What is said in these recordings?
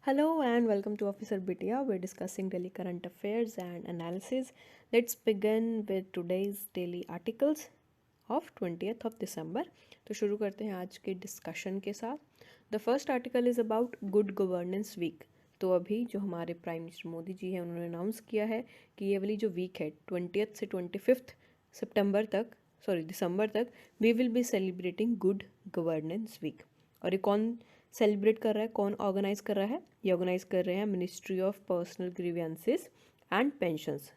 Hello and welcome to Officer Bitia. We're discussing daily current affairs and analysis. Let's begin with today's daily articles of 20th of December. तो शुरू करते हैं आज के discussion के साथ. The first article is about good governance week. तो अभी जो हमारे प्राइम मिनिस्टर मोदी जी हैं उन्होंने अनाउंस किया है कि ये वाली जो वीक है 20th से 25th दिसंबर तक we will be celebrating good governance week. और ये कौन सेलिब्रेट कर रहा है, कौन ऑर्गेनाइज कर रहा है? ये ऑर्गेनाइज कर रहे हैं ministry of personnel grievances and pensions.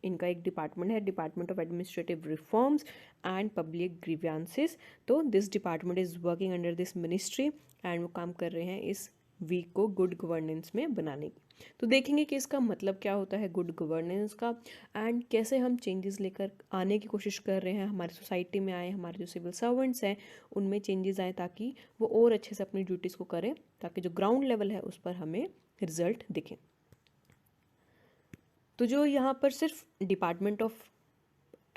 इनका एक डिपार्टमेंट है, department of administrative reforms and public grievances. तो this department is working under this ministry and वो काम कर रहे हैं इस वीक को गुड गवर्नेंस में बनाने की. तो देखेंगे कि इसका मतलब क्या होता है गुड गवर्नेंस का एंड कैसे हम चेंजेस लेकर आने की कोशिश कर रहे हैं, हमारी सोसाइटी में आए, हमारे जो सिविल सर्वेंट्स हैं उनमें चेंजेस आए ताकि वो और अच्छे से अपनी ड्यूटीज़ को करें, ताकि जो ग्राउंड लेवल है उस पर हमें रिजल्ट दिखें. तो जो यहाँ पर सिर्फ डिपार्टमेंट ऑफ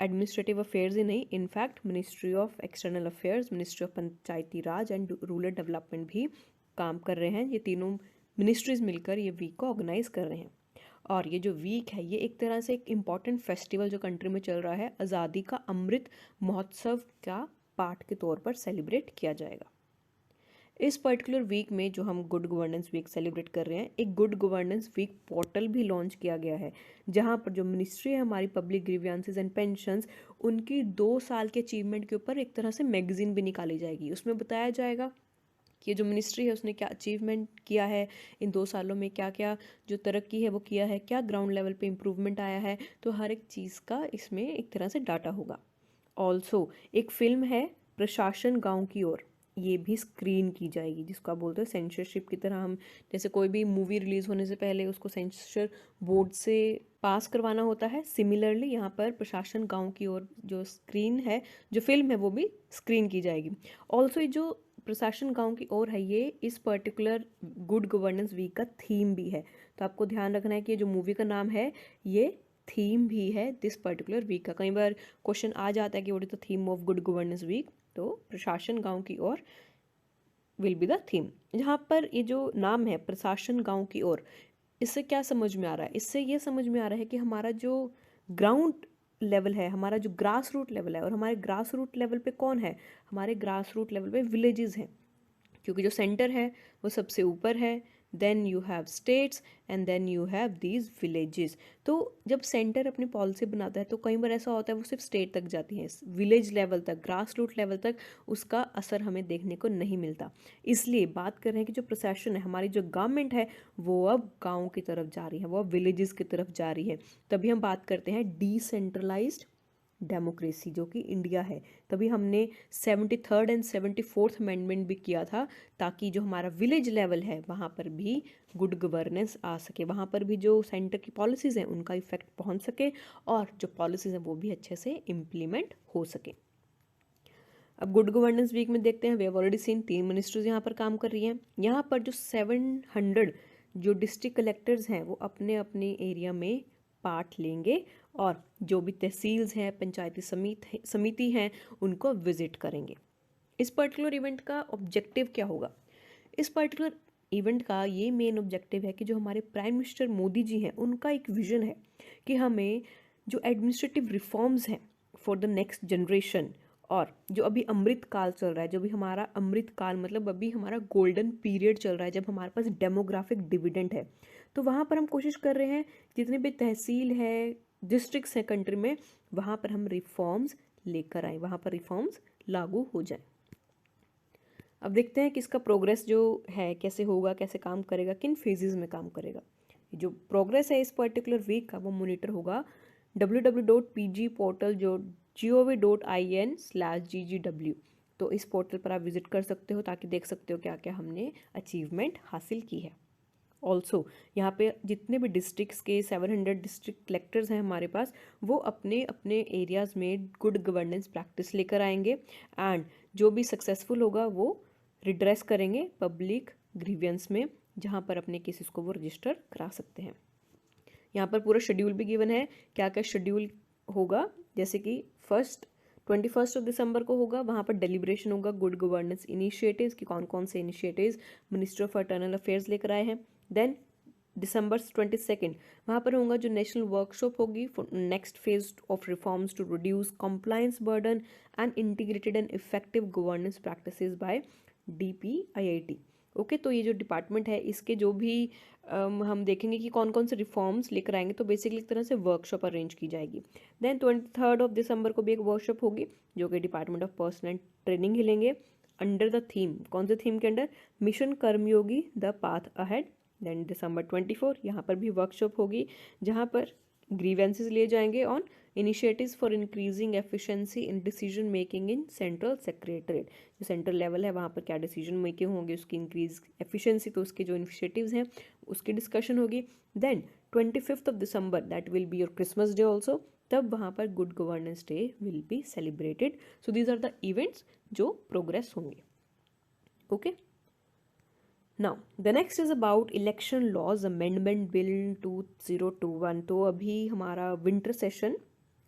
एडमिनिस्ट्रेटिव अफेयर्स ही नहीं, in fact ministry of external affairs, ministry of Panchayati Raj and rural development भी काम कर रहे हैं. ये तीनों मिनिस्ट्रीज मिलकर ये वीक को ऑर्गेनाइज कर रहे हैं. और ये जो वीक है ये एक तरह से एक इम्पॉर्टेंट फेस्टिवल जो कंट्री में चल रहा है, आज़ादी का अमृत महोत्सव का पार्ट के तौर पर सेलिब्रेट किया जाएगा. इस पर्टिकुलर वीक में जो हम गुड गवर्नेंस वीक सेलिब्रेट कर रहे हैं, एक गुड गवर्नेंस वीक पोर्टल भी लॉन्च किया गया है जहां पर जो मिनिस्ट्री है हमारी पब्लिक ग्रीवियंसेस एंड पेंशंस, उनकी 2 साल के अचीवमेंट के ऊपर एक तरह से मैगजीन भी निकाली जाएगी. उसमें बताया जाएगा कि ये जो मिनिस्ट्री है उसने क्या अचीवमेंट किया है, इन 2 सालों में क्या क्या जो तरक्की है वो किया है, क्या ग्राउंड लेवल पे इम्प्रूवमेंट आया है. तो हर एक चीज़ का इसमें एक तरह से डाटा होगा. ऑल्सो एक फिल्म है प्रशासन गांव की ओर, ये भी स्क्रीन की जाएगी, जिसको आप बोलते हैं सेंसरशिप की तरह. हम जैसे कोई भी मूवी रिलीज़ होने से पहले उसको सेंसर बोर्ड से पास करवाना होता है, सिमिलरली यहाँ पर प्रशासन गांव की ओर जो स्क्रीन है, जो फिल्म है वो भी स्क्रीन की जाएगी. ऑल्सो ये जो प्रशासन गांव की ओर है ये इस पर्टिकुलर गुड गवर्नेंस वीक का थीम भी है. तो आपको ध्यान रखना है कि ये जो मूवी का नाम है ये थीम भी है दिस पर्टिकुलर वीक का. कई बार क्वेश्चन आ जाता है कि what is the theme of good governance week. तो प्रशासन गांव की ओर विल बी द थीम. जहाँ पर ये जो नाम है प्रशासन गांव की ओर, इससे क्या समझ में आ रहा है? इससे ये समझ में आ रहा है कि हमारा जो ग्राउंड लेवल है, हमारा जो ग्रास रूट लेवल है, और हमारे ग्रास रूट लेवल पे कौन है? हमारे ग्रास रूट लेवल पे विलेजेस हैं, क्योंकि जो सेंटर है वो सबसे ऊपर है, then you have states and then you have these villages. तो जब सेंटर अपनी पॉलिसी बनाता है तो कई बार ऐसा होता है वो सिर्फ स्टेट तक जाती है, विलेज लेवल तक, ग्रास रूट लेवल तक उसका असर हमें देखने को नहीं मिलता. इसलिए बात कर रहे हैं कि जो प्रशासन है, हमारी जो गवर्नमेंट है, वो अब गाँव की तरफ जा रही है, वो अब विलेजेस की तरफ जा रही है. तभी हम बात करते हैं डिसेंट्रलाइज्ड डेमोक्रेसी, जो कि इंडिया है. तभी हमने 73rd एंड 74th अमेंडमेंट भी किया था, ताकि जो हमारा विलेज लेवल है वहाँ पर भी गुड गवर्नेंस आ सके, वहाँ पर भी जो सेंटर की पॉलिसीज़ हैं उनका इफेक्ट पहुँच सके और जो पॉलिसीज़ हैं वो भी अच्छे से इम्प्लीमेंट हो सके. अब गुड गवर्नेंस वीक में देखते हैं, we have already seen 3 ministries यहाँ पर काम कर रही हैं. यहाँ पर जो 700 जो डिस्ट्रिक्ट कलेक्टर्स हैं वो अपने अपने एरिया में पार्ट लेंगे और जो भी तहसील्स हैं, पंचायती समिति हैं, उनको विजिट करेंगे. इस पर्टिकुलर इवेंट का ऑब्जेक्टिव क्या होगा? इस पर्टिकुलर इवेंट का ये मेन ऑब्जेक्टिव है कि जो हमारे प्राइम मिनिस्टर मोदी जी हैं उनका एक विजन है कि हमें जो एडमिनिस्ट्रेटिव रिफॉर्म्स हैं फॉर द नेक्स्ट जनरेशन, और जो अभी अमृत काल चल रहा है, जो भी हमारा अमृत काल मतलब अभी हमारा गोल्डन पीरियड चल रहा है जब हमारे पास डेमोग्राफिक डिविडेंड है, तो वहाँ पर हम कोशिश कर रहे हैं जितने भी तहसील है, डिस्ट्रिक्ट्स हैं कंट्री में, वहाँ पर हम रिफॉर्म्स लेकर आए, वहाँ पर रिफॉर्म्स लागू हो जाए. अब देखते हैं कि इसका प्रोग्रेस जो है कैसे होगा, कैसे काम करेगा, किन फेजेस में काम करेगा. जो प्रोग्रेस है इस पर्टिकुलर वीक का वो मॉनिटर होगा www.pgportal.gov.in/ggw. तो इस पोर्टल पर आप विजिट कर सकते हो ताकि देख सकते हो क्या क्या हमने अचीवमेंट हासिल की है. ऑल्सो यहाँ पे जितने भी डिस्ट्रिक्ट्स के 700 डिस्ट्रिक्ट कलेक्टर्स हैं हमारे पास, वो अपने अपने एरियाज़ में गुड गवर्नेंस प्रैक्टिस लेकर आएंगे एंड जो भी सक्सेसफुल होगा वो रिड्रेस करेंगे पब्लिक ग्रीवियंस में, जहाँ पर अपने केसेस को वो रजिस्टर करा सकते हैं. यहाँ पर पूरा शेड्यूल भी गिवन है, क्या क्या शेड्यूल होगा, जैसे कि 1 दिसंबर को होगा, वहाँ पर डेलिब्रेशन होगा गुड गवर्नेंस इनिशिएटिव्स की कौन कौन से initiatives ministry of internal affairs लेकर आए हैं। देन दिसंबर 22 वहाँ पर होगा जो नेशनल वर्कशॉप होगी for next phase of reforms to reduce compliance burden and integrated and effective governance practices by DPIIT। Okay, तो ये जो डिपार्टमेंट है इसके जो भी हम देखेंगे कि कौन कौन से रिफॉर्म्स लेकर आएंगे, तो बेसिकली एक तरह से वर्कशॉप अरेंज की जाएगी। देन 23 दिसंबर को भी एक वर्कशॉप होगी जो कि department of personnel and training ही लेंगे अंडर द थीम, कौन से थीम के under, mission Karmayogi the path ahead. Then December 24 यहाँ पर भी वर्कशॉप होगी जहाँ पर ग्रीवेंसेस लिए जाएंगे on initiatives for increasing efficiency in decision making in central secretariat. जो सेंट्रल लेवल है वहाँ पर क्या डिसीजन मेकिंग होगी, उसकी इंक्रीज एफिशिएंसी, तो उसके जो इनिशिएटिव्स हैं उसकी डिस्कशन होगी। Then 25 December that will be your Christmas day also, तब वहाँ पर good governance day will be celebrated. So these are the events जो प्रोग्रेस होंगे। Okay, now the next is about election laws amendment bill 2021। तो अभी हमारा winter session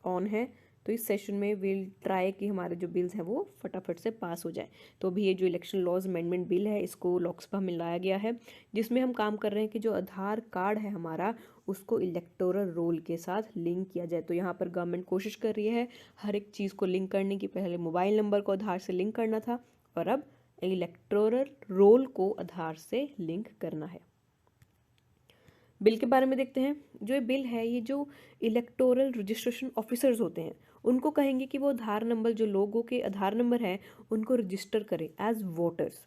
on है, तो इस सेशन में विल ट्राई कि हमारे जो बिल्स हैं वो फटाफट से पास हो जाए। तो अभी ये जो इलेक्शन लॉज अमेंडमेंट बिल है इसको लोकसभा में लाया गया है, जिसमें हम काम कर रहे हैं कि जो आधार कार्ड है हमारा उसको इलेक्टोरल रोल के साथ लिंक किया जाए। तो यहाँ पर गवर्नमेंट कोशिश कर रही है हर एक चीज़ को लिंक करने की। पहले मोबाइल नंबर को आधार से लिंक करना था और अब इलेक्टोरल रोल को आधार से लिंक करना है। बिल के बारे में देखते हैं। जो ये बिल है ये जो इलेक्टोरल रजिस्ट्रेशन ऑफिसर्स होते हैं उनको कहेंगे कि वो आधार नंबर, जो लोगों के आधार नंबर है उनको रजिस्टर करें एज वोटर्स।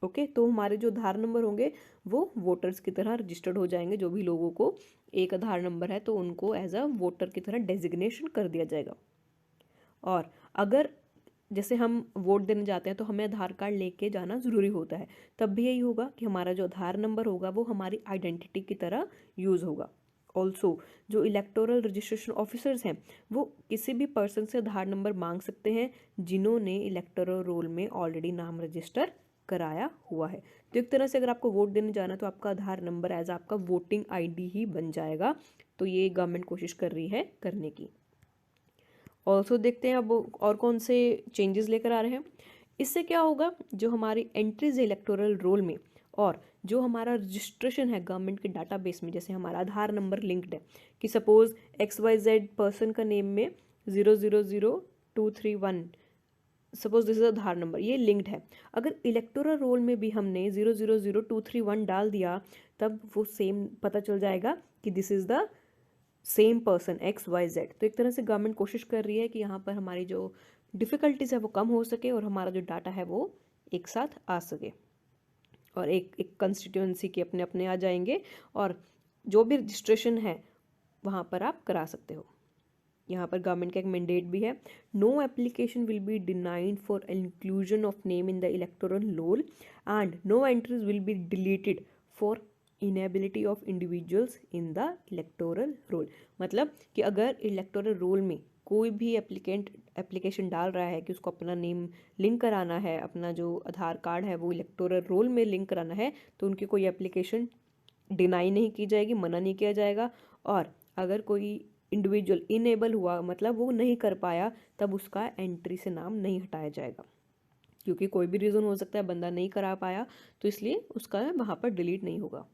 ओके, तो हमारे जो आधार नंबर होंगे वो वोटर्स की तरह रजिस्टर्ड हो जाएंगे। जो भी लोगों को एक आधार नंबर है तो उनको एज अ वोटर की तरह डेजिग्नेशन कर दिया जाएगा। और अगर जैसे हम वोट देने जाते हैं तो हमें आधार कार्ड लेके जाना ज़रूरी होता है, तब भी यही होगा कि हमारा जो आधार नंबर होगा वो हमारी आइडेंटिटी की तरह यूज़ होगा। ऑल्सो जो इलेक्टोरल रजिस्ट्रेशन ऑफिसर्स हैं वो किसी भी पर्सन से आधार नंबर मांग सकते हैं जिन्होंने इलेक्टोरल रोल में ऑलरेडी नाम रजिस्टर कराया हुआ है। तो एक तरह से अगर आपको वोट देने जाना तो आपका आधार नंबर एज आपका वोटिंग ID ही बन जाएगा। तो ये गवर्नमेंट कोशिश कर रही है करने की। ऑल्सो देखते हैं अब और कौन से चेंजेस लेकर आ रहे हैं। इससे क्या होगा, जो हमारी एंट्रीज इलेक्टोरल रोल में और जो हमारा रजिस्ट्रेशन है गवर्नमेंट के डाटाबेस में, जैसे हमारा आधार नंबर लिंक्ड है कि सपोज XYZ पर्सन का नेम में 000231, suppose this is Aadhaar number, ये लिंक्ड है। अगर इलेक्टोरल रोल में भी हमने 000231 डाल दिया तब वो सेम पता चल जाएगा कि this is the same person XYZ। तो एक तरह से गवर्नमेंट कोशिश कर रही है कि यहाँ पर हमारी जो डिफ़िकल्टीज़ है वो कम हो सके और हमारा जो डाटा है वो एक साथ आ सके और एक एक कंस्टिट्यूएंसी के अपने अपने आ जाएंगे और जो भी रजिस्ट्रेशन है वहाँ पर आप करा सकते हो। यहाँ पर गवर्नमेंट का एक मैंडेट भी है, no application will be denied for inclusion of name in the electoral roll and no entries will be deleted for inability of individuals in the electoral roll. मतलब कि अगर इलेक्टोरल रोल में कोई भी एप्लीकेंट एप्लीकेशन डाल रहा है कि उसको अपना नेम लिंक कराना है, अपना जो आधार कार्ड है वो इलेक्टोरल रोल में लिंक कराना है, तो उनकी कोई एप्लीकेशन डिनाई नहीं की जाएगी, मना नहीं किया जाएगा। और अगर कोई इंडिविजुअल इनेबल हुआ, मतलब वो नहीं कर पाया, तब उसका एंट्री से नाम नहीं हटाया जाएगा, क्योंकि कोई भी रीज़न हो सकता है बंदा नहीं करा पाया, तो इसलिए उसका वहाँ पर डिलीट नहीं होगा।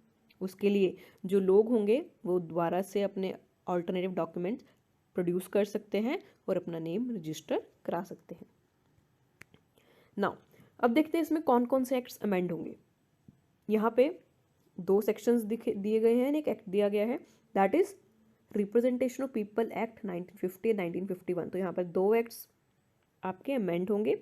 उसके लिए जो लोग होंगे वो दोबारा से अपने ऑल्टरनेटिव डॉक्यूमेंट्स प्रोड्यूस कर सकते हैं और अपना नेम रजिस्टर करा सकते हैं। नाउ अब देखते हैं इसमें कौन कौन से एक्ट्स अमेंड होंगे। यहाँ पे 2 सेक्शंस दिए गए हैं, एक एक्ट दिया गया है that is representation of people act 1950 1951। तो यहाँ पर 2 एक्ट्स आपके अमेंड होंगे।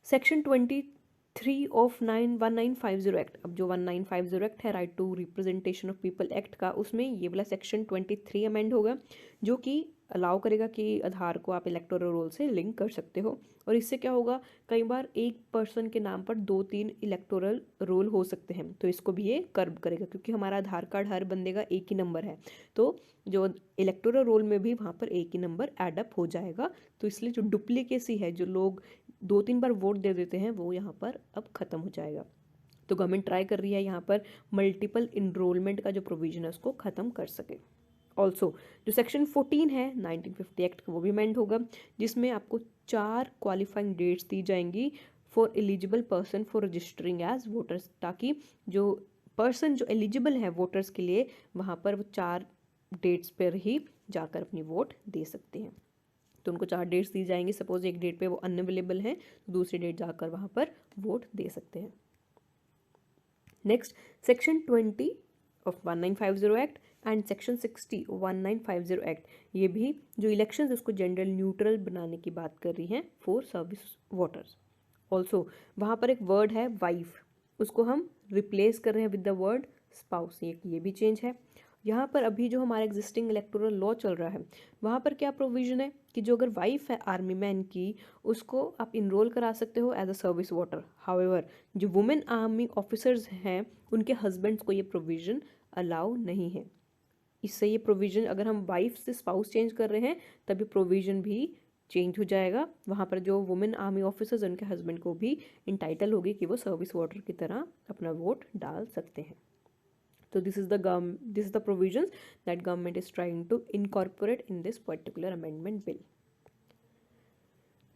सेक्शन 23 ऑफ 1950 एक्ट, अब जो 1950 एक्ट है right to representation of people act का, उसमें ये वाला सेक्शन 23 अमेंड होगा जो कि अलाउ करेगा कि आधार को आप इलेक्टोरल रोल से लिंक कर सकते हो। और इससे क्या होगा, कई बार एक पर्सन के नाम पर 2-3 इलेक्टोरल रोल हो सकते हैं, तो इसको भी ये कर्ब करेगा क्योंकि हमारा आधार कार्ड हर बंदे का एक ही नंबर है, तो जो इलेक्टोरल रोल में भी वहाँ पर एक ही नंबर एडअप हो जाएगा। तो इसलिए जो डुप्लीकेसी है, जो लोग 2-3 बार वोट दे देते हैं, वो यहाँ पर अब ख़त्म हो जाएगा। तो गवर्नमेंट ट्राई कर रही है यहाँ पर मल्टीपल इनरोलमेंट का जो प्रोविजन है उसको ख़त्म कर सके। ऑल्सो जो सेक्शन 14 है 1950 एक्ट का वो भी अमेंड होगा, जिसमें आपको 4 क्वालिफाइंग डेट्स दी जाएंगी for eligible person for registering as voters, ताकि जो पर्सन जो एलिजिबल है वोटर्स के लिए वहाँ पर वो 4 डेट्स पर ही जाकर अपनी वोट दे सकते हैं। तो उनको 4 डेट्स दी जाएंगी, सपोज एक डेट पे वो अनअवेलेबल हैं तो दूसरी डेट जाकर वहाँ पर वोट दे सकते हैं। Next section 20 of 1950 act and section 60 1950 act, ये भी जो इलेक्शंस उसको जेंडर न्यूट्रल बनाने की बात कर रही हैं फॉर सर्विस वोटर्स। ऑल्सो वहाँ पर एक वर्ड है वाइफ, उसको हम रिप्लेस कर रहे हैं विद द वर्ड स्पाउस, ये भी चेंज है। यहाँ पर अभी जो हमारा एग्जिस्टिंग इलेक्टोरल लॉ चल रहा है वहाँ पर क्या प्रोविजन है कि जो अगर वाइफ है आर्मी मैन की उसको आप इनरोल करा सकते हो as a service voter. However जो वुमेन आर्मी ऑफिसर्स हैं उनके हस्बैंड्स को ये प्रोविजन अलाउ नहीं है। इससे ये प्रोविजन अगर हम वाइफ से स्पाउस चेंज कर रहे हैं तभी प्रोविजन भी चेंज हो जाएगा। वहाँ पर जो वुमेन आर्मी ऑफिसर्स उनके हस्बैंड को भी इंटाइटल होगी कि वो सर्विस वोटर की तरह अपना वोट डाल सकते हैं। So this is the provisions that government is trying to incorporate in this particular amendment bill.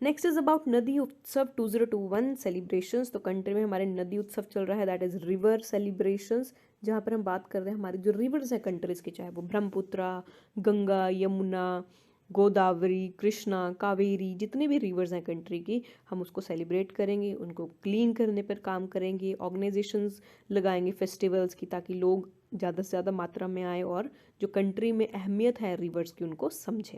Next is about नदी उत्सव 2021 सेलिब्रेशंस। तो कंट्री में हमारे नदी उत्सव चल रहा है, दैट इज रिवर सेलिब्रेशंस, जहाँ पर हम बात कर रहे हैं हमारी जो रिवर्स हैं कंट्रीज की, चाहे वो ब्रह्मपुत्रा, गंगा, यमुना, गोदावरी, कृष्णा, कावेरी, जितनी भी रिवर्स हैं कंट्री की, हम उसको सेलिब्रेट करेंगे, उनको क्लीन करने पर काम करेंगे, ऑर्गेनाइजेशंस लगाएंगे फेस्टिवल्स की, ताकि लोग ज़्यादा से ज़्यादा मात्रा में आए और जो कंट्री में अहमियत है रिवर्स की उनको समझें।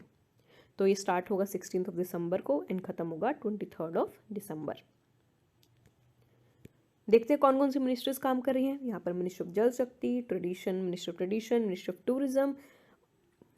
तो ये स्टार्ट होगा 16 दिसंबर को एंड खत्म होगा 23 दिसंबर। देखते हैं कौन कौन सी मिनिस्ट्रीज काम कर रही हैं। यहाँ पर मिनिस्ट्री ऑफ जल शक्ति, tradition, ministry of tradition, ministry of tourism,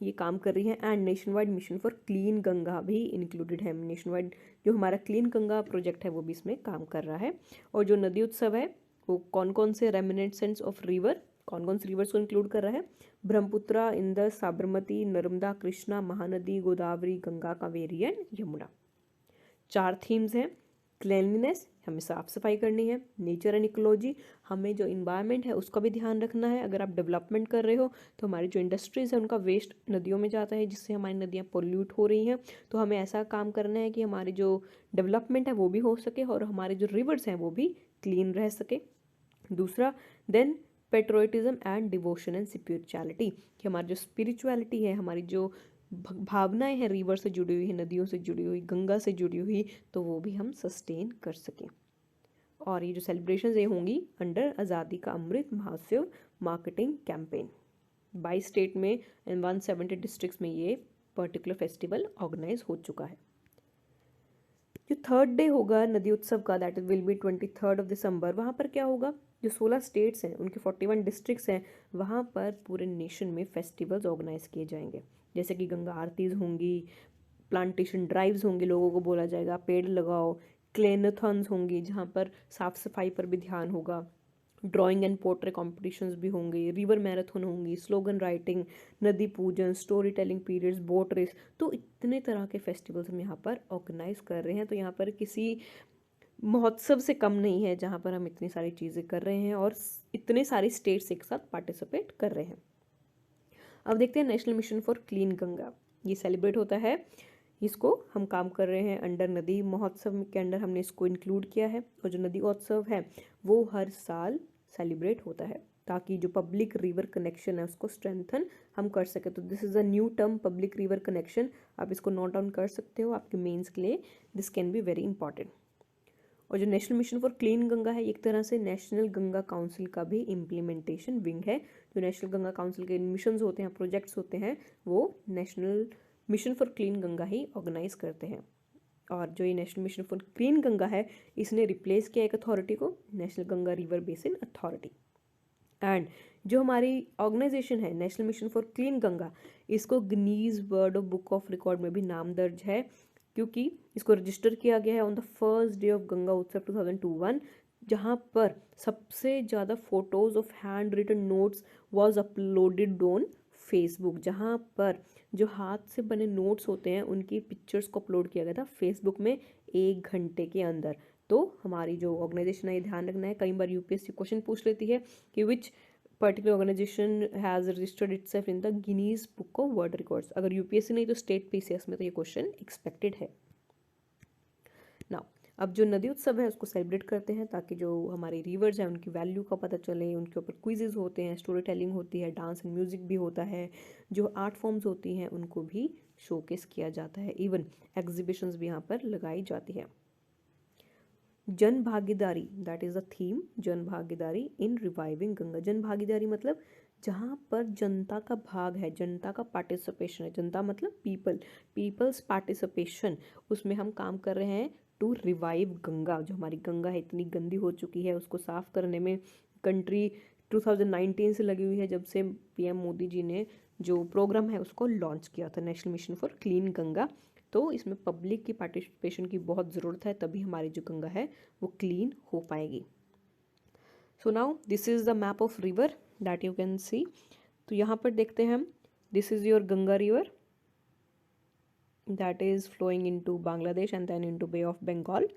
ये काम कर रही हैं। And nation wide mission for clean Ganga भी इंक्लूडेड है। नेशन वाइड जो हमारा क्लीन गंगा प्रोजेक्ट है वो भी इसमें काम कर रहा है। और जो नदी उत्सव है वो कौन कौन से रेमिनेसेंट्स ऑफ रिवर, कौन कौन सी रिवर्स को इंक्लूड कर रहा है, Brahmaputra, Indus, Sabarmati, Narmada, Krishna, Mahanadi, Godavari, Ganga, Kaveri and Yamuna. 4 themes हैं। क्लीनलीनेस, हमें साफ सफाई करनी है। नेचर एंड इकोलॉजी, हमें जो इन्वायरमेंट है उसका भी ध्यान रखना है। अगर आप डेवलपमेंट कर रहे हो तो हमारी जो इंडस्ट्रीज़ है उनका वेस्ट नदियों में जाता है जिससे हमारी नदियाँ पोल्यूट हो रही हैं। तो हमें ऐसा काम करना है कि हमारी जो डेवलपमेंट है वो भी हो सके और हमारे जो रिवर्स हैं वो भी क्लीन रह सके। दूसरा then patriotism and devotion and spirituality, कि हमारी जो स्पिरिचुअलिटी है, हमारी जो भावनाएं हैं रिवर से जुड़ी हुई है, नदियों से जुड़ी हुई, गंगा से जुड़ी हुई, तो वो भी हम सस्टेन कर सकें। और ये जो सेलिब्रेशंस ये होंगी अंडर आज़ादी का Amrit Mahotsav marketing campaign. 22 state में एंड 170 डिस्ट्रिक्ट्स में ये पर्टिकुलर फेस्टिवल ऑर्गेनाइज हो चुका है। जो 3rd डे होगा नदी उत्सव का, दैट विल बी 23 दिसंबर। वहाँ पर क्या होगा, जो 16 स्टेट्स हैं उनके 41 डिस्ट्रिक्ट्स हैं, वहाँ पर पूरे नेशन में फेस्टिवल्स ऑर्गेनाइज किए जाएंगे। जैसे कि गंगा आरतीज होंगी, प्लांटेशन ड्राइव्स होंगी, लोगों को बोला जाएगा पेड़ लगाओ, क्लेनाथॉन्स होंगी जहाँ पर साफ सफाई पर भी ध्यान होगा, ड्राइंग एंड पोर्ट्रेट कॉम्पिटिशन्स भी होंगे, रिवर मैराथन होंगी, स्लोगन राइटिंग, नदी पूजन, story telling periods, boat race. तो इतने तरह के फेस्टिवल्स हम यहाँ पर ऑर्गेनाइज कर रहे हैं। तो यहाँ पर किसी महोत्सव से कम नहीं है जहाँ पर हम इतनी सारी चीज़ें कर रहे हैं और इतने सारे स्टेट्स एक साथ पार्टिसिपेट कर रहे हैं। अब देखते हैं national mission for clean Ganga, ये सेलिब्रेट होता है, इसको हम काम कर रहे हैं अंडर नदी महोत्सव के अंडर हमने इसको इंक्लूड किया है। और जो नदी उत्सव है वो हर साल सेलिब्रेट होता है ताकि जो पब्लिक रिवर कनेक्शन है उसको स्ट्रेंथन हम कर सके। तो this is a new term public river connection, आप इसको नोट डाउन कर सकते हो आपके मेंस के लिए, this can be very important. और जो national mission for clean Ganga है एक तरह से नेशनल गंगा काउंसिल का भी इम्प्लीमेंटेशन विंग है। जो नेशनल गंगा काउंसिल के मिशंस होते हैं, प्रोजेक्ट्स होते हैं, वो national mission for clean Ganga ही ऑर्गेनाइज करते हैं। और जो ये national mission for clean Ganga है इसने रिप्लेस किया एक अथॉरिटी को, national Ganga river basin authority. And जो हमारी ऑर्गेनाइजेशन है national mission for clean Ganga, इसको Guinness world of book of record में भी नाम दर्ज है क्योंकि इसको रजिस्टर किया गया है on the first day of Ganga Utsav 2021, जहाँ पर सबसे ज़्यादा photos of hand written notes was uploaded on Facebook, जहाँ पर जो हाथ से बने नोट्स होते हैं उनकी पिक्चर्स को अपलोड किया गया था फेसबुक में 1 घंटे के अंदर। तो हमारी जो ऑर्गेनाइजेशन है ये ध्यान रखना है, कई बार यूपीएससी क्वेश्चन पूछ लेती है कि which particular organization has registered itself in the Guinness Book of World Records. अगर यूपीएससी नहीं तो स्टेट पीसीएस में तो ये क्वेश्चन एक्सपेक्टेड है। नाउ अब जो नदी उत्सव है उसको सेलिब्रेट करते हैं ताकि जो हमारे रिवर्स हैं उनकी वैल्यू का पता चले, उनके ऊपर क्विजेज होते हैं, स्टोरी टेलिंग होती है, डांस एंड म्यूजिक भी होता है, जो आर्ट फॉर्म्स होती हैं उनको भी शोकेस किया जाता है, इवन एग्जीबिशंस भी यहाँ पर लगाई जाती है। जन भागीदारी, दैट इज अ थीम, जन भागीदारी इन रिवाइविंग गंगा। जन भागीदारी मतलब जहाँ पर जनता का भाग है, जनता का पार्टिसिपेशन है, जनता मतलब पीपल्स पार्टिसिपेशन, उसमें हम काम कर रहे हैं टू रिवाइव गंगा। जो हमारी गंगा है इतनी गंदी हो चुकी है, उसको साफ करने में कंट्री 2019 से लगी हुई है, जब से पीएम मोदी जी ने जो प्रोग्राम है उसको लॉन्च किया था, national mission for clean Ganga. तो इसमें पब्लिक की पार्टिसिपेशन की बहुत ज़रूरत है, तभी हमारी जो गंगा है वो क्लीन हो पाएगी। So now this is the map of river that you can see. तो यहाँ पर देखते हैं हम, this is your Ganga river that is flowing into Bangladesh and then into bay of Bengal.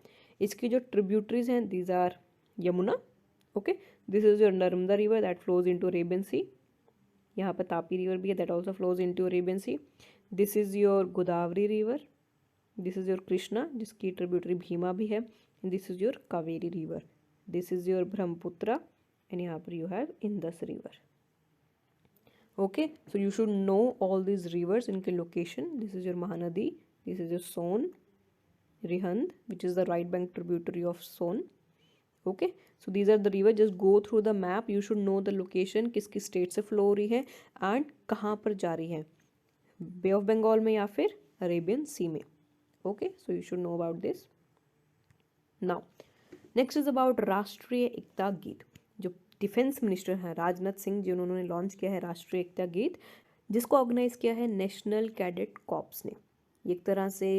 इसकी जो ट्रिब्यूटरीज हैं these are Yamuna, okay. This is your Narmada river that flows into Arabian sea. यहाँ पर तापी रिवर भी है that also flows into Arabian sea. This is your Godavari river, this is your Krishna जिसकी tributary Bhima भी है, this is your Kaveri river, this is your Brahmaputra and यहाँ पर you have Indus river. Okay, so you should know all these rivers इनके location. This is your Mahanadi, this is your Son, Rihand which is the right bank tributary of Son. Okay, so these are the river, just go through the map, you should know the location, किस किस state से flow हो रही है and कहाँ पर जा रही है, बे ऑफ बंगाल में या फिर अरेबियन सी में। Okay, so you should know about this. Now next is about राष्ट्रीय एकता गीत। जो डिफेंस मिनिस्टर हैं राजनाथ सिंह जी, उन्होंने लॉन्च किया है राष्ट्रीय एकता गीत, जिसको ऑर्गेनाइज किया है नेशनल कैडेट कॉर्प्स ने। एक तरह से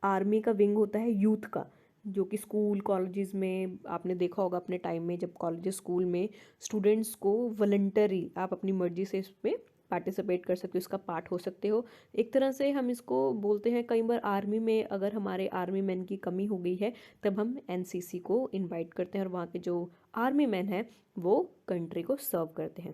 आर्मी का विंग होता है यूथ का, जो कि स्कूल कॉलेजेस में आपने देखा होगा अपने टाइम में, जब कॉलेजेस स्कूल में स्टूडेंट्स को वॉलंटरी आप अपनी मर्जी से इसमें पार्टिसिपेट कर सकते हो, इसका पार्ट हो सकते हो। एक तरह से हम इसको बोलते हैं, कई बार आर्मी में अगर हमारे आर्मी मैन की कमी हो गई है तब हम एनसीसी को इनवाइट करते हैं और वहाँ के जो आर्मी मैन हैं वो कंट्री को सर्व करते हैं।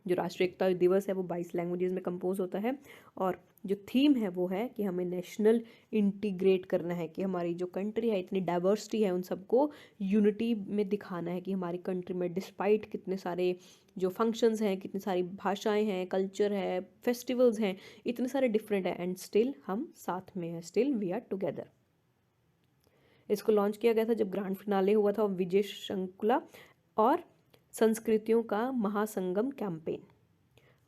जो राष्ट्रीय एकता दिवस है वो 22 लैंग्वेजेस में कंपोज होता है और जो थीम है वो है कि हमें नेशनल इंटीग्रेट करना है, कि हमारी जो कंट्री है इतनी डाइवर्सिटी है उन सबको यूनिटी में दिखाना है, कि हमारी कंट्री में डिस्पाइट कितने सारे जो फंक्शंस हैं, कितनी सारी भाषाएं हैं, कल्चर है, फेस्टिवल्स हैं, इतने सारे डिफरेंट हैं एंड स्टिल हम साथ में हैं, स्टिल वी आर टुगेदर। इसको लॉन्च किया गया था जब ग्रैंड फिनाले हुआ था विजय शंकुला और संस्कृतियों का महासंगम कैंपेन।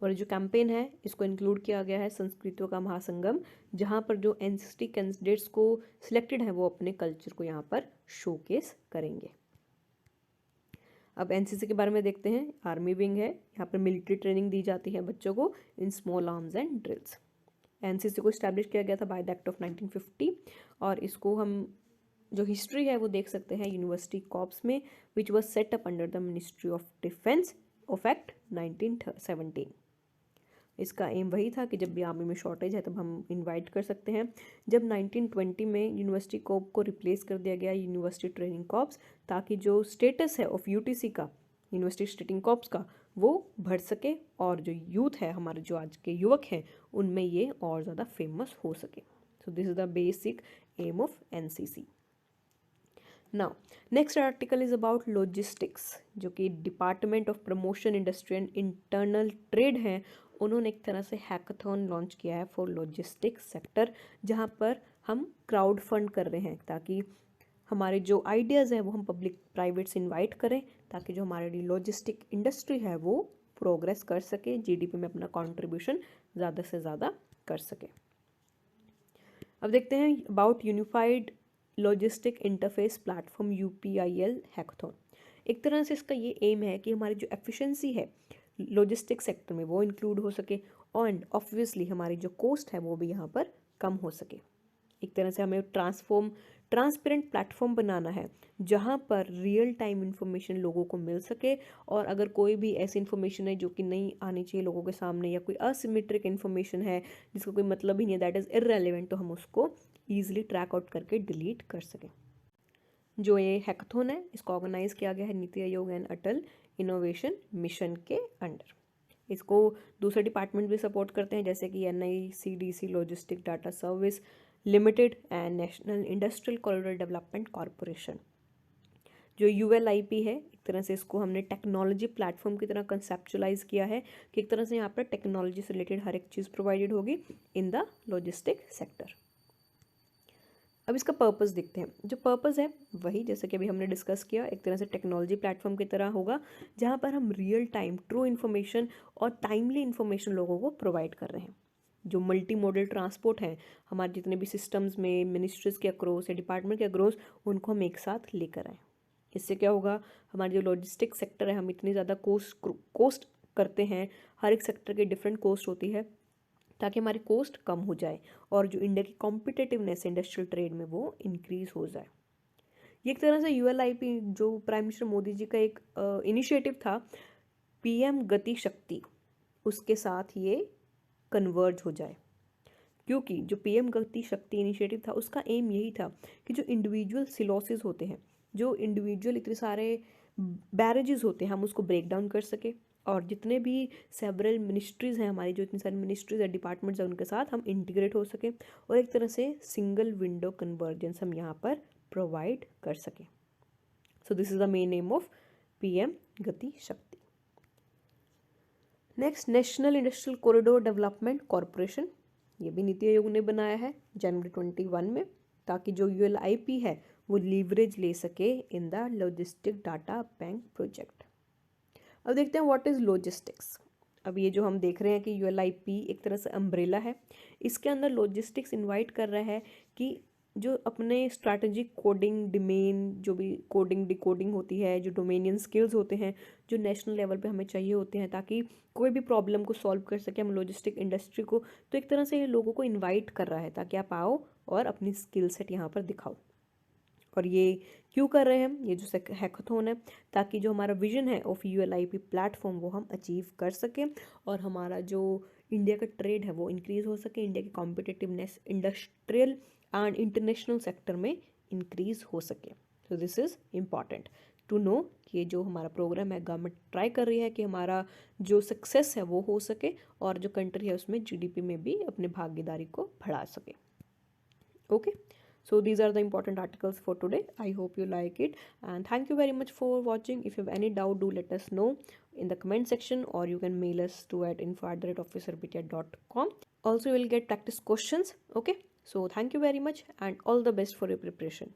और जो कैंपेन है इसको इंक्लूड किया गया है संस्कृतियों का महासंगम, जहाँ पर जो एनसीसी कैंडिडेट्स को सिलेक्टेड है वो अपने कल्चर को यहाँ पर शोकेस करेंगे। अब एनसीसी के बारे में देखते हैं। आर्मी विंग है, यहाँ पर मिलिट्री ट्रेनिंग दी जाती है बच्चों को in small arms and drills. NCC को इस्टेब्लिश किया गया था बाय द एक्ट ऑफ 1950 और इसको हम जो हिस्ट्री है वो देख सकते हैं यूनिवर्सिटी कॉर्प्स में, which was set up under the ministry of defence of act 1917। इसका एम वही था कि जब भी आर्मी में शॉर्टेज है तब हम इनवाइट कर सकते हैं। जब 1920 में यूनिवर्सिटी कॉर्प को रिप्लेस कर दिया गया यूनिवर्सिटी ट्रेनिंग कॉर्प्स, ताकि जो स्टेटस है ऑफ यूटीसी का, यूनिवर्सिटी ट्रेनिंग कॉर्प्स का, वो बढ़ सके और जो यूथ है हमारे जो आज के युवक हैं उनमें ये और ज़्यादा फेमस हो सके। So this is the basic aim of NCC. Now next article is about logistics, जो कि department of promotion industry and internal trade है, उन्होंने एक तरह से हैकाथॉन लॉन्च किया है फॉर लॉजिस्टिक्स सेक्टर, जहाँ पर हम क्राउड फंड कर रहे हैं ताकि हमारे जो आइडियाज़ हैं वो हम पब्लिक प्राइवेट से इनवाइट करें, ताकि जो हमारी लॉजिस्टिक इंडस्ट्री है वो प्रोग्रेस कर सके, जीडीपी में अपना कंट्रीब्यूशन ज़्यादा से ज़्यादा कर सके। अब देखते हैं about unified logistic interface platform UPIL hackathon. एक तरह से इसका ये एम है कि हमारी जो एफिशिएंसी है लॉजिस्टिक सेक्टर में वो इंक्लूड हो सके एंड ऑब्वियसली हमारी जो कॉस्ट है वो भी यहाँ पर कम हो सके। एक तरह से हमें ट्रांसपेरेंट प्लेटफॉर्म बनाना है जहाँ पर रियल टाइम इन्फॉर्मेशन लोगों को मिल सके, और अगर कोई भी ऐसी इन्फॉर्मेशन है जो कि नहीं आनी चाहिए लोगों के सामने, या कोई असिमेट्रिक इन्फॉर्मेशन है जिसका कोई मतलब ही नहीं है, दैट इज़ इररेलेवेंट, तो हम उसको ईजिली ट्रैक आउट करके डिलीट कर सकें। जो ये हैकाथॉन है इसको ऑर्गेनाइज किया गया है NITI Aayog and Atal innovation mission के अंडर। इसको दूसरे डिपार्टमेंट भी सपोर्ट करते हैं, जैसे कि NICDC logistic data service limited and national industrial corridor development corporation. जो ULIP है, एक तरह से इसको हमने टेक्नोलॉजी प्लेटफॉर्म की तरह कंसेप्चुलाइज किया है कि एक तरह से यहाँ पर टेक्नोलॉजी से रिलेटेड हर एक चीज़ प्रोवाइडेड होगी इन द लॉजिस्टिक सेक्टर। अब इसका पर्पस देखते हैं। जो पर्पस है वही जैसे कि अभी हमने डिस्कस किया, एक तरह से टेक्नोलॉजी प्लेटफॉर्म की तरह होगा जहाँ पर हम रियल टाइम ट्रू इन्फॉर्मेशन और टाइमली इन्फॉर्मेशन लोगों को प्रोवाइड कर रहे हैं। जो मल्टी मॉडल ट्रांसपोर्ट हैं हमारे जितने भी सिस्टम्स में मिनिस्ट्रीज के अक्रॉस या डिपार्टमेंट के अक्रॉस, उनको हम एक साथ लेकर आए। इससे क्या होगा, हमारी जो लॉजिस्टिक सेक्टर है, हम इतनी ज़्यादा कोस्ट करते हैं, हर एक सेक्टर की डिफरेंट कोस्ट होती है, ताकि हमारी कोस्ट कम हो जाए और जो इंडिया की कॉम्पिटिटिवनेस इंडस्ट्रियल ट्रेड में वो इंक्रीज हो जाए। ये एक तरह से ULIP जो प्राइम मिनिस्टर मोदी जी का एक इनिशिएटिव था, PM गति शक्ति, उसके साथ ये कन्वर्ज हो जाए। क्योंकि जो PM गति शक्ति इनिशिएटिव था उसका एम यही था कि जो इंडिविजुअल सिलोसिस होते हैं, जो इंडिविजुअल इतने सारे बैरेजेस होते हैं, हम उसको ब्रेक डाउन कर सके और जितने भी सेवरल मिनिस्ट्रीज़ हैं हमारी, जो इतनी सारी मिनिस्ट्रीज़ या डिपार्टमेंट्स हैं, उनके साथ हम इंटीग्रेट हो सके और एक तरह से सिंगल विंडो कन्वर्जेंस हम यहाँ पर प्रोवाइड कर सकें। सो this is the main M of PM गति शक्ति। Next, national industrial corridor development corporation. ये भी नीति आयोग ने बनाया है जनवरी 21 में, ताकि जो ULIP है वो लीवरेज ले सके in the logistic data bank project. अब देखते हैं व्हाट इज़ लॉजिस्टिक्स। अब ये जो हम देख रहे हैं कि ULIP एक तरह से अम्ब्रेला है, इसके अंदर लॉजिस्टिक्स इनवाइट कर रहा है कि जो अपने स्ट्रैटेजिक कोडिंग डोमेन, जो भी कोडिंग डिकोडिंग होती है, जो डोमेनियन स्किल्स होते हैं, जो नेशनल लेवल पे हमें चाहिए होते हैं ताकि कोई भी प्रॉब्लम को सॉल्व कर सके हम लॉजिस्टिक इंडस्ट्री को, तो एक तरह से ये लोगों को इन्वाइट कर रहा है ताकि आप आओ और अपनी स्किल सेट यहाँ पर दिखाओ। और ये क्यों कर रहे हैं हम, ये जो हैकाथॉन है, ताकि जो हमारा विजन है ऑफ ULIP प्लेटफॉर्म वो हम अचीव कर सकें और हमारा जो इंडिया का ट्रेड है वो इंक्रीज़ हो सके, इंडिया की competitiveness industrial and international sector में इंक्रीज़ हो सके। So this is important to know कि ये जो हमारा प्रोग्राम है, गवर्नमेंट ट्राई कर रही है कि हमारा जो सक्सेस है वो हो सके और जो कंट्री है उसमें GDP में भी अपनी भागीदारी को बढ़ा सके। Okay, so these are the important articles for today. I hope you like it and thank you very much for watching. If you have any doubt, do let us know in the comment section or you can mail us to at info@officerbtr.com. Also you will get practice questions. Okay, so thank you very much and all the best for your preparation.